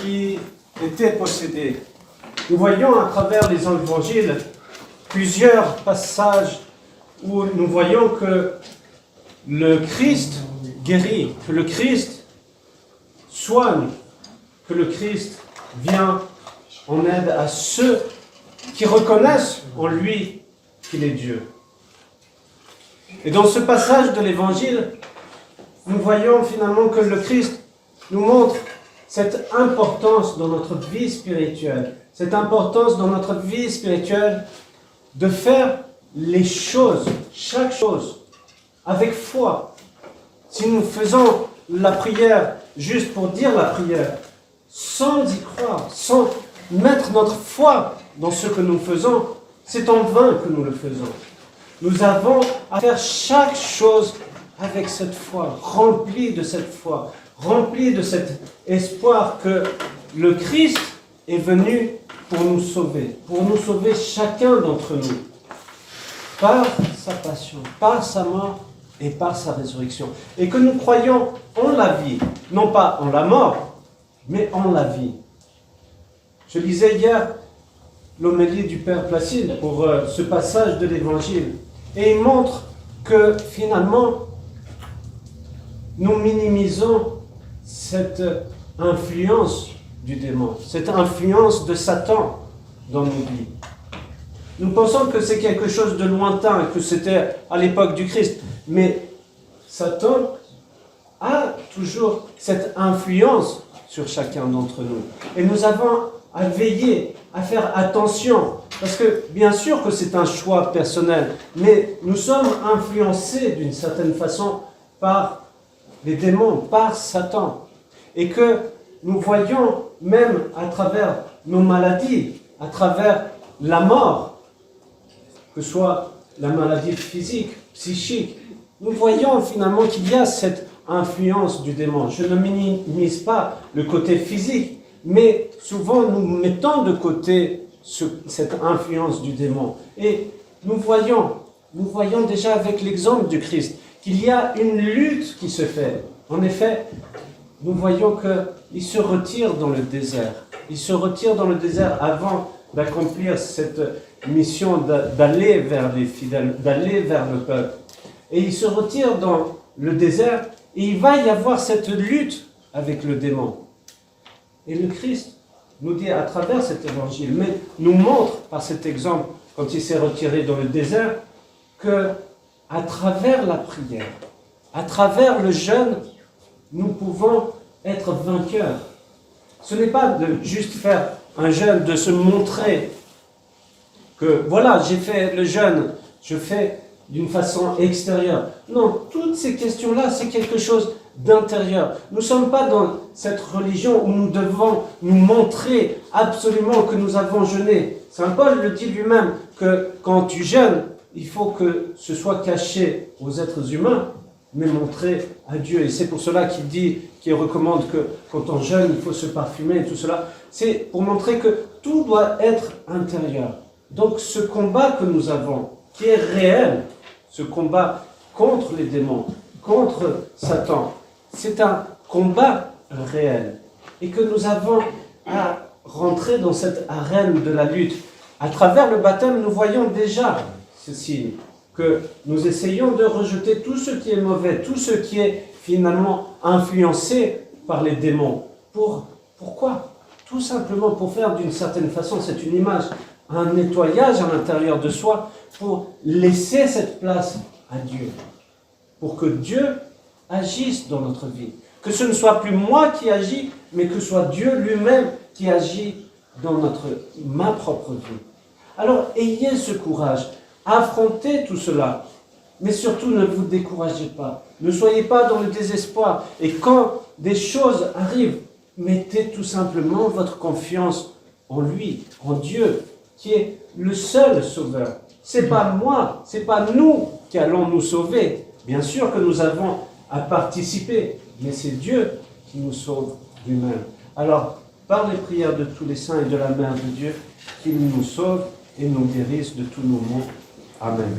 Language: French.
qui était possédé. Nous voyons à travers les évangiles plusieurs passages où nous voyons que le Christ guérit, que le Christ soigne, que le Christ vient en aide à ceux qui reconnaissent en lui qu'il est Dieu. Et dans ce passage de l'Évangile, nous voyons finalement que le Christ nous montre cette importance dans notre vie spirituelle, cette importance dans notre vie spirituelle de faire les choses, chaque chose, avec foi. Si nous faisons la prière juste pour dire la prière, sans y croire, sans mettre notre foi dans ce que nous faisons, c'est en vain que nous le faisons. Nous avons à faire chaque chose avec cette foi, remplie de cette foi, remplie de cet espoir que le Christ est venu pour nous sauver chacun d'entre nous, par sa passion, par sa mort et par sa résurrection. Et que nous croyons en la vie, non pas en la mort, mais en la vie. Je lisais hier l'homélie du Père Placide pour ce passage de l'Évangile. Et il montre que finalement, nous minimisons cette influence du démon, cette influence de Satan dans nos vies. Nous pensons que c'est quelque chose de lointain, que c'était à l'époque du Christ. Mais Satan a toujours cette influence sur chacun d'entre nous. Et nous avons à veiller, à faire attention. Parce que bien sûr que c'est un choix personnel, mais nous sommes influencés d'une certaine façon par les démons, par Satan. Et que nous voyons même à travers nos maladies, à travers la mort, que ce soit la maladie physique, psychique, nous voyons finalement qu'il y a cette influence du démon. Je ne minimise pas le côté physique, mais souvent nous mettons de côté cette influence du démon. Et nous voyons déjà avec l'exemple du Christ qu'il y a une lutte qui se fait. En effet, nous voyons qu'il se retire dans le désert. Il se retire dans le désert avant d'accomplir cette mission d'aller vers les fidèles, d'aller vers le peuple. Et il se retire dans le désert et il va y avoir cette lutte avec le démon. Et le Christ nous dit à travers cet évangile, mais nous montre par cet exemple, quand il s'est retiré dans le désert, que à travers la prière, à travers le jeûne, nous pouvons être vainqueurs. Ce n'est pas de juste faire un jeûne, de se montrer que voilà, j'ai fait le jeûne, je fais d'une façon extérieure. Non, toutes ces questions-là, c'est quelque chose d'intérieur. Nous ne sommes pas dans cette religion où nous devons nous montrer absolument que nous avons jeûné. Saint Paul le dit lui-même que quand tu jeûnes, il faut que ce soit caché aux êtres humains, mais montré à Dieu. Et c'est pour cela qu'il recommande que quand on jeûne, il faut se parfumer et tout cela. C'est pour montrer que tout doit être intérieur. Donc ce combat que nous avons, qui est réel, ce combat contre les démons, contre Satan, c'est un combat réel. Et que nous avons à rentrer dans cette arène de la lutte. À travers le baptême, nous voyons déjà ce signe, que nous essayons de rejeter tout ce qui est mauvais, tout ce qui est finalement influencé par les démons. Pourquoi ? Tout simplement pour faire d'une certaine façon, c'est une image, un nettoyage à l'intérieur de soi, pour laisser cette place à Dieu. Pour que Dieu agisse dans notre vie. Que ce ne soit plus moi qui agis, mais que ce soit Dieu lui-même qui agit dans ma propre vie. Alors, ayez ce courage, affrontez tout cela, mais surtout ne vous découragez pas. Ne soyez pas dans le désespoir. Et quand des choses arrivent, mettez tout simplement votre confiance en lui, en Dieu, qui est le seul sauveur. C'est pas moi, c'est pas nous qui allons nous sauver. Bien sûr que nous avons à participer, mais c'est Dieu qui nous sauve lui-même. Alors, par les prières de tous les saints et de la Mère de Dieu, qu'il nous sauve et nous guérisse de tous nos maux. Amen.